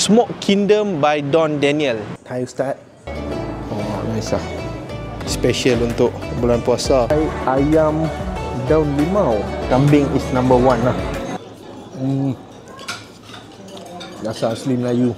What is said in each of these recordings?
Smoke Kingdom by Don Daniel. Hai Ustaz. Oh, nice lah. Special untuk bulan puasa. Ayam daun limau. Kambing is number 1 lah. Dasar asli Melayu.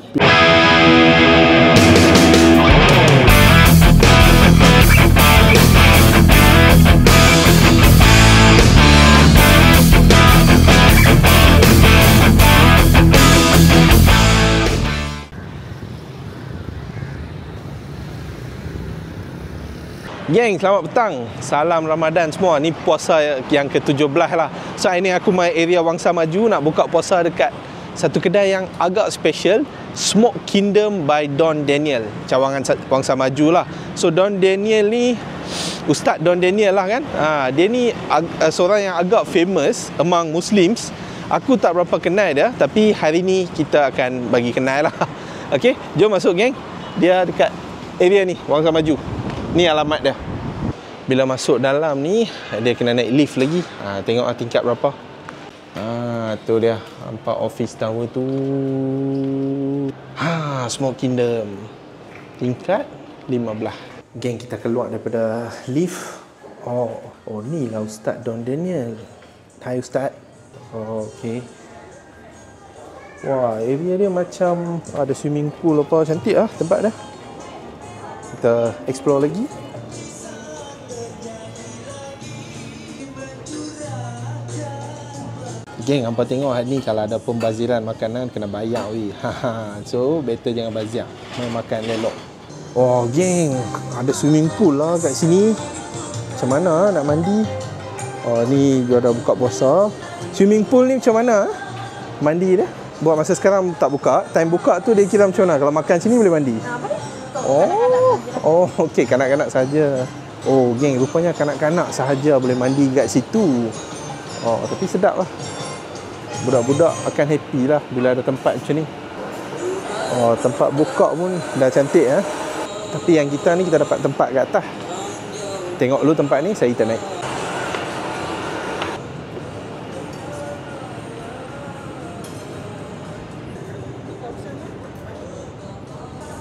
Geng, selamat petang. Salam Ramadan semua. Ni puasa yang ke-17 lah. So, hari ni aku mai area Wangsa Maju nak buka puasa dekat satu kedai yang agak special, Smoke Kingdom by Don Daniel, cawangan Wangsa Maju lah. So, Don Daniel ni, Ustaz Don Daniel lah kan. Dia ni seorang yang agak famous among Muslims. Aku tak berapa kenal dia, tapi hari ni kita akan bagi kenal lah. Okay, jom masuk geng. Dia dekat area ni, Wangsa Maju. Ni alamat dia. Bila masuk dalam ni, dia kena naik lift lagi. Tengok tingkat berapa. Tu dia. Nampak office tower tu. Smoke Kingdom. Tingkat 15. Geng, kita keluar daripada lift. Oh ni lah Ustaz Don Daniel. Hai Ustaz. Okay. Wah, area dia macam ada swimming pool apa. Cantik lah tempat dia. Kita explore lagi. Geng, hampa tengok hari ni kalau ada pembaziran makanan kena bayar weh. So better jangan bazir. Main makan lelok. Oh geng, ada swimming pool lah kat sini. Macam mana nak mandi? Oh ni dia dah buka puasa. Swimming pool ni macam mana mandi dia? Buat masa sekarang tak buka. Time buka tu dia kira macam mana? Kalau makan sini boleh mandi? Oh, okey, kanak-kanak saja. Oh, geng, rupanya kanak-kanak sahaja boleh mandi kat situ. Oh, tapi sedap lah. Budak-budak akan happy lah bila ada tempat macam ni. Oh, tempat buka pun dah cantik eh. Tapi yang kita ni kita dapat tempat kat atas. Tengok dulu tempat ni, saya kita naik.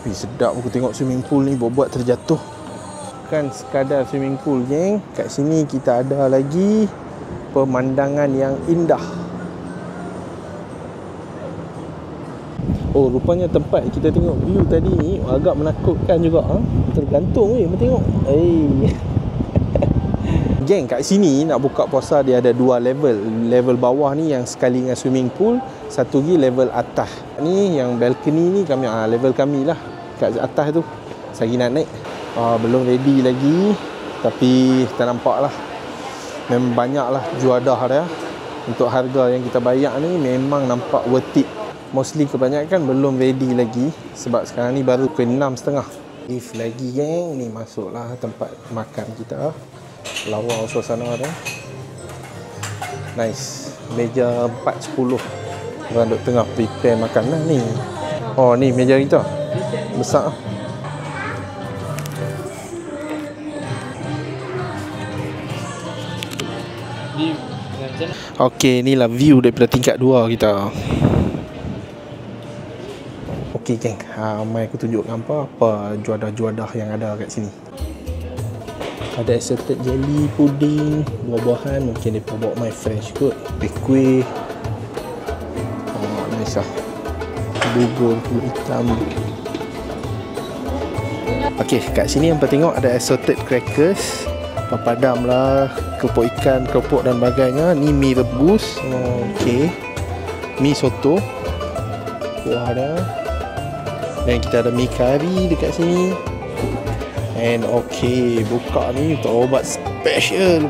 Sedap aku tengok swimming pool ni buat terjatuh. Bukan sekadar swimming pool geng, kat sini kita ada lagi pemandangan yang indah. Oh, rupanya tempat kita tengok view tadi ni agak menakutkan juga. Tergantung weh, tengok. Geng, kat sini nak buka puasa dia ada 2 level. Level bawah ni yang sekali dengan swimming pool, satu lagi level atas. Ni yang balcony ni kami level kami lah. Kat atas tu saya nak naik. Belum ready lagi, tapi tak nampak lah. Memang banyak lah juadah dia. Untuk harga yang kita bayar ni memang nampak worth it. Mostly kebanyakan belum ready lagi, sebab sekarang ni baru ke 6.30. Lift lagi geng. Ni masuklah tempat makan kita. Lawa suasana dia. Nice. Meja 410. Orang duk tengah prepare makanan ni. Oh ni meja kita. Besar. Okey, inilah view daripada tingkat 2 kita. Okey geng, mai aku tunjuk apa juadah-juadah yang ada kat sini. Ada assorted jelly, puding, buah-buahan, mungkin dia bawa my fresh kot. Kuih. Nice lah. Bubur kulit hitam. Okey, kat sini yang tengok ada assorted crackers, papadam lah, keropok ikan, keropok dan sebagainya. Ni mi rebus. Okey. Mi soto. Kuah dah. Dan kita ada mi kari dekat sini. And okey, buka ni untuk obat special.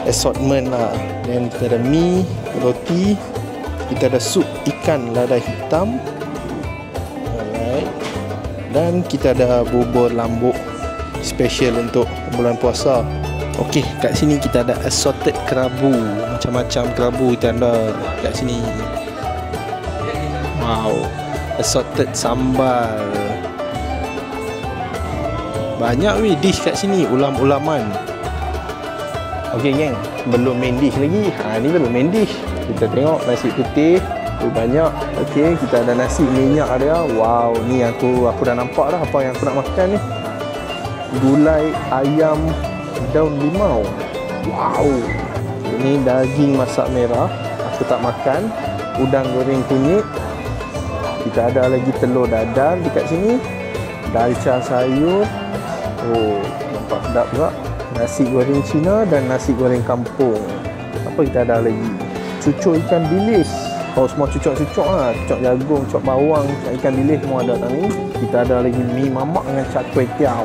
Assortment lah. Dan kita ada mi, roti. Kita ada sup ikan lada hitam. Alright. Dan kita ada bubur lambuk special untuk bulan puasa. Okey, kat sini kita ada assorted kerabu. Macam-macam kerabu kita ada kat sini. Wow. Assorted sambal. Banyak weh dish kat sini, ulam-ulaman. Okey geng, belum main dish lagi. Ni belum main dish. Kita tengok nasi putih, Banyak. Okey, kita ada nasi minyak dia. Wow, ni aku dah nampak dah apa yang aku nak makan ni. Gulai ayam daun limau. Wow. Ini daging masak merah. Aku tak makan. Udang goreng kunyit. Kita ada lagi telur dadar dekat sini. Dalca sayur. Oh, nampak sedap juga. Nasi goreng Cina dan nasi goreng kampung. Apa kita ada lagi? Cucuk ikan bilis. Oh, semua cucuk-cucuk lah. Cucuk jagung, cucuk bawang, cucuk ikan bilis semua ada kat ni. Kita ada lagi mi mamak dengan char kway teow.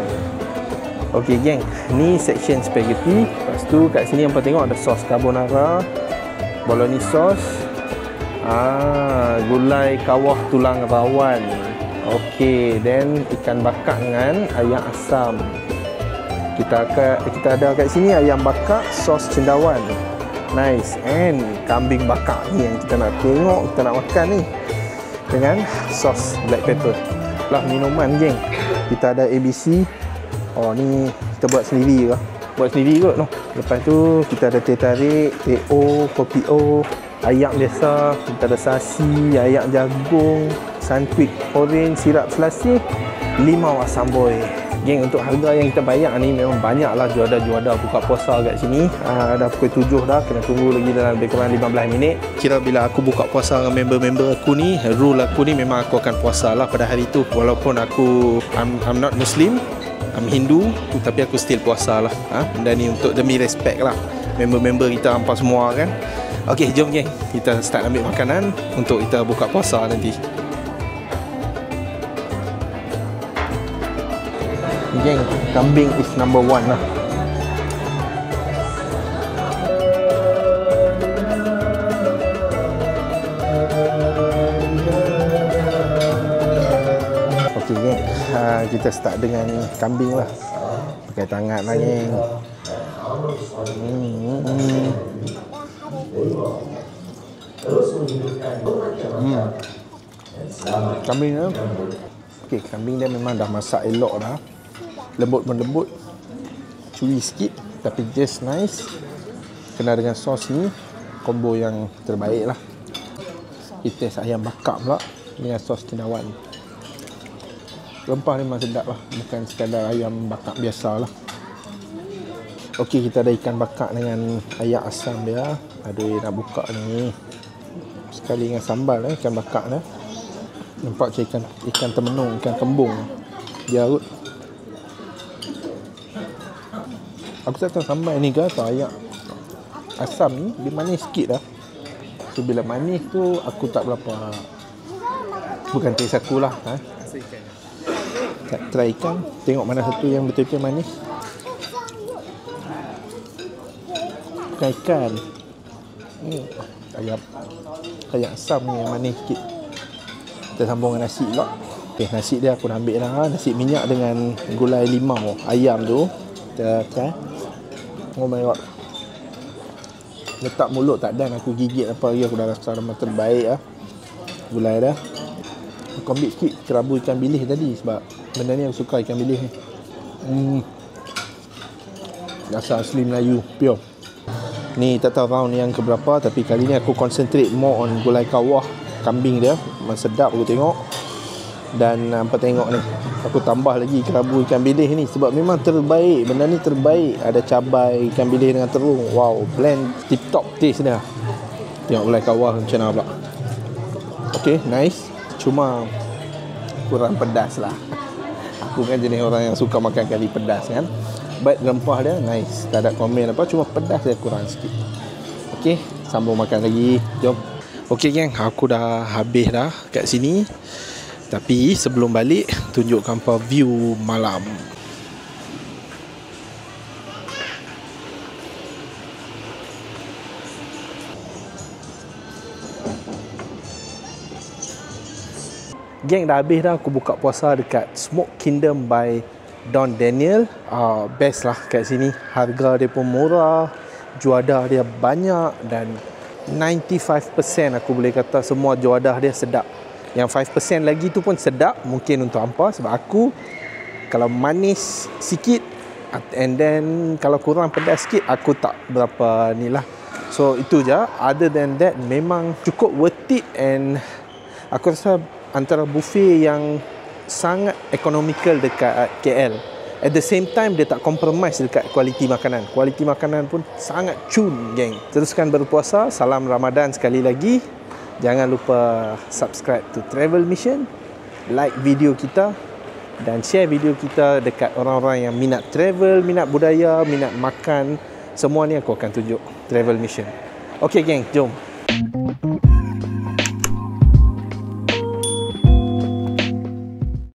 Okey geng, ni section spaghetti. Lepas tu kat sini yang tengok ada sos carbonara, bolognese sauce, gulai kawah tulang rawan. Okey, then ikan bakar dengan ayam asam. Kita ada kat sini ayam bakar sos cendawan. Nice. And kambing bakar ni yang kita nak tengok, kita nak makan ni dengan sos black pepper. Lah minuman geng. Kita ada ABC. Oh ni kita buat sendiri ke? Buat sendiri kot no. Lepas tu kita ada teh tarik, teh O, kopi O, ayam biasa, kita ada sasi, ayam jagung, sunquick orange, sirap selasih, limau asam boy. Geng, untuk harga yang kita bayar ni memang banyak lah juada-juada buka puasa kat sini. Dah pukul 7 dah, kena tunggu lagi dalam lebih kurang 15 minit. Kira bila aku buka puasa dengan member-member aku ni, rule aku ni memang aku akan puasa lah pada hari tu. Walaupun I'm not Muslim, I'm Hindu, tapi aku still puasa lah. Benda ni untuk demi respect lah member-member kita hampa semua kan. Okey, jom geng, kita start ambil makanan untuk kita buka puasa nanti. Geng, kambing is number 1 lah. Okey geng, kita start dengan kambing lah. Pakai tangan lah geng. Kambing dia, okey, kambing dia memang dah masak elok dah. Lembut pun lembut, chewy sikit tapi just nice. Kena dengan sos ni, combo yang terbaik lah. Kita test ayam bakar pula dengan sos cendawan. Rempah memang sedap lah, bukan sekadar ayam bakar biasa lah. Okey, kita ada ikan bakar dengan ayam asam dia. Aduh, nak buka ni sekali dengan sambal ikan bakar ni. Nampak macam ikan temenung, ikan kembung dia kot. Aku tak tahu sambal ni ke atau ayam asam ni dia manis sikit dah. So bila manis tu aku tak berapa, bukan taste aku lah. Try ikan, tengok mana satu yang betul-betul manis. Bukan ikan, ayam asam ni yang manis sikit. Kita sambung dengan nasi pula. Okay, nasi dia aku nak ambil lah. Nasi minyak dengan gulai limau ayam tu. Kita try. Oh my god, letak mulut tak dan aku gigit apa lagi. Aku dah rasa memang terbaik lah gulai dah. Aku ambil sikit kerabu ikan bilis tadi sebab benda ni aku suka ikan bilis ni. Rasa asli Melayu pure. Ni tak tahu round yang keberapa, tapi kali ni aku concentrate more on gulai kawah kambing dia. Memang sedap aku tengok. Dan apa tengok ni, aku tambah lagi kerabu ikan bilis ni sebab memang terbaik. Benda ni terbaik. Ada cabai, ikan bilis dengan terung. Wow, blend tip top taste dia. Tengok gulai kawah macam mana pula. Okay, nice. Cuma kurang pedas lah. Aku kan jenis orang yang suka makan kari pedas kan. But rempah dia nice. Tak ada komen apa, cuma pedas dia kurang sikit. Okay, sambung makan lagi. Jom. Okay geng, aku dah habis dah kat sini. Tapi sebelum balik, tunjuk hampa view malam. Geng, dah habis dah aku buka puasa dekat Smoke Kingdom by Don Daniel. Best lah kat sini. Harga dia pun murah, juadah dia banyak dan 95% aku boleh kata semua juadah dia sedap. Yang 5% lagi tu pun sedap mungkin untuk hampa sebab aku kalau manis sikit and then kalau kurang pedas sikit aku tak berapa ni lah. So itu je. Other than that, memang cukup worth it, and aku rasa antara buffet yang sangat economical dekat KL. At the same time, dia tak compromise dekat kualiti makanan. Kualiti makanan pun sangat cun, geng. Teruskan berpuasa. Salam Ramadan sekali lagi. Jangan lupa subscribe to Travel Mission, like video kita, dan share video kita dekat orang-orang yang minat travel, minat budaya, minat makan. Semua ni aku akan tunjuk Travel Mission. Okay, geng, jom.